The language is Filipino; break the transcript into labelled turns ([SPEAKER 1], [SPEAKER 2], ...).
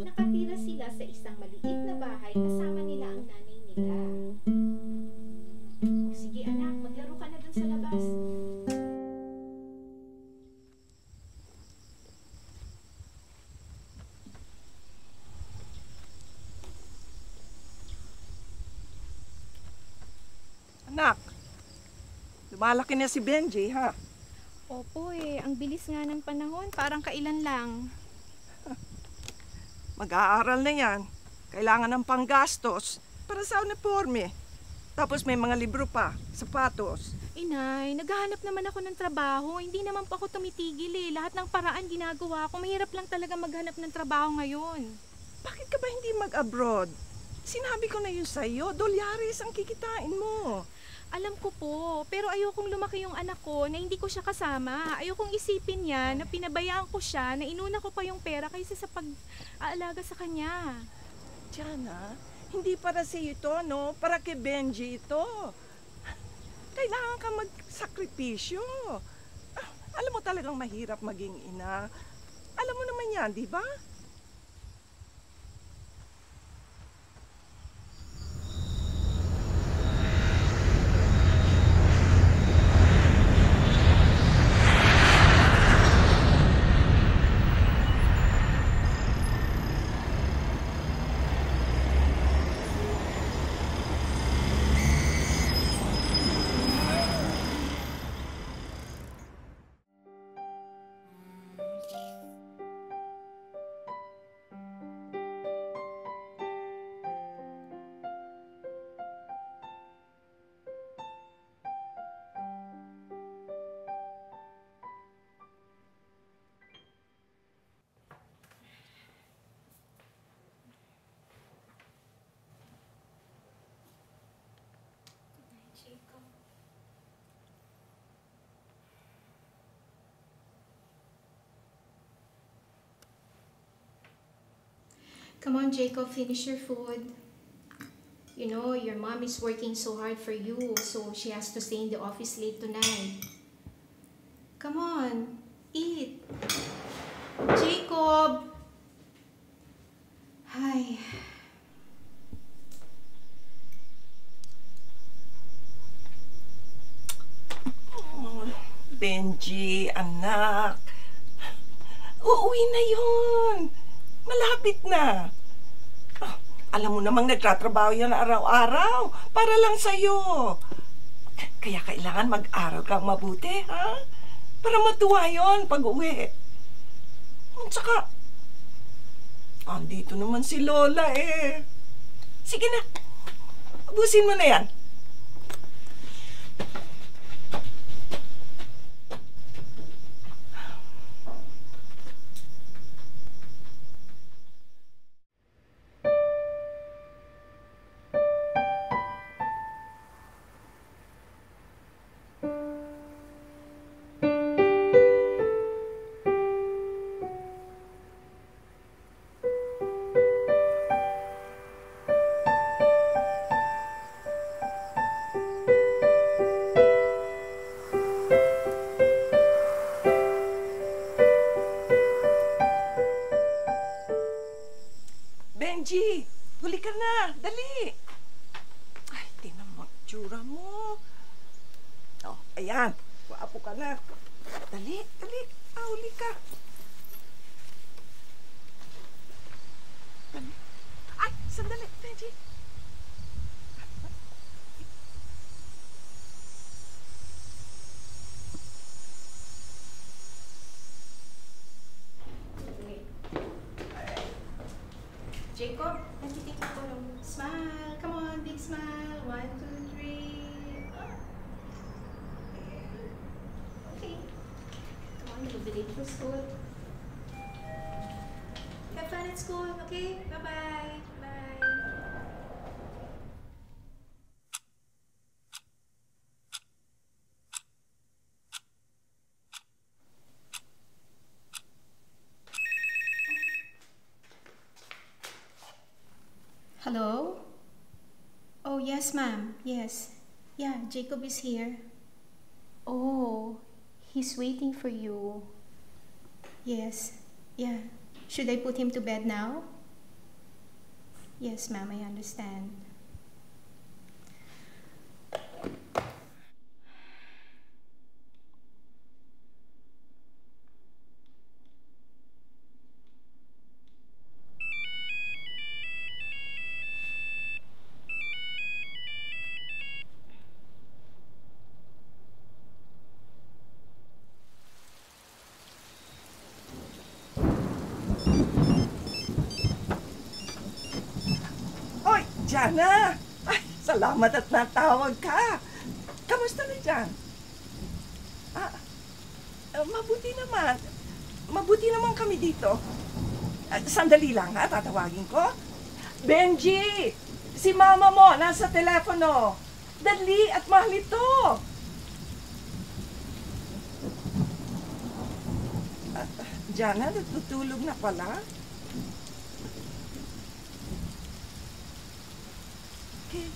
[SPEAKER 1] Nakatira sila sa isang maliit na bahay kasama nila ang nanay nila. O sige anak, maglaro ka na dun sa labas.
[SPEAKER 2] Anak, lumalaki na si Benji, ha?
[SPEAKER 1] Opo ang bilis nga ng panahon, parang kailan lang.
[SPEAKER 2] Mag-aaral na yan. Kailangan ng panggastos para sa uniforme. Tapos may mga libro pa, sapatos.
[SPEAKER 1] Inay, naghahanap naman ako ng trabaho. Hindi naman po ako tumitigil Lahat ng paraan ginagawa ko. Mahirap lang talaga maghanap ng trabaho ngayon.
[SPEAKER 2] Bakit ka ba hindi mag-abroad? Sinabi ko na yun sa'yo, dolyares ang kikitain mo.
[SPEAKER 1] Alam ko po, pero ayokong lumaki yung anak ko na hindi ko siya kasama. Ayokong isipin niya na pinabayaan ko siya, na inuna ko pa yung pera kaysa sa pag-aalaga sa kanya.
[SPEAKER 2] Diana, hindi para sa ito, no? Para kay Benji ito. Kailangan ka magsakripisyo. Alam mo talagang mahirap maging ina. Alam mo naman yan, di ba?
[SPEAKER 1] Come on, Jacob, finish your food. You know, your mom is working so hard for you, so she has to stay in the office late tonight. Come on, eat. Jacob! Hi.
[SPEAKER 2] Oh, Benji, anak. Uuwi na yun. Malapit na. Alam mo namang nagtatrabaho yan araw-araw para lang sa'yo. Kaya kailangan mag-aral kang mabuti, ha? Para matuwa yun pag-uwi. At saka, andito naman si Lola Sige na, abusin mo na yan. Benji, huli ka na. Dali. Ay, tingnan mo, tsura mo. Oh, ayan. Waapo ka na. Dali, dali. Huli ka. Dali. Ay, sandali, Benji.
[SPEAKER 1] Jacob, nagtitik ako ng smile. Come on, big smile. 1, 2, 3. Okay. Come on, you'll be late for school. Have fun at school, okay? Bye-bye. Bye. Hello? Oh, yes, ma'am. Yes. Yeah, Jacob is here. Oh, he's waiting for you. Yes. Yeah. Should I put him to bed now? Yes, ma'am, I understand.
[SPEAKER 2] Hoy, Jana! Ay, salamat at natawag ka. Kamusta na dyan? Ah, mabuti naman. Mabuti naman kami dito. Sandali lang ha, tatawagin ko. Benji! Si mama mo, nasa telepono. Dali at mahal ito. Jana, natutulog na pala? Okay.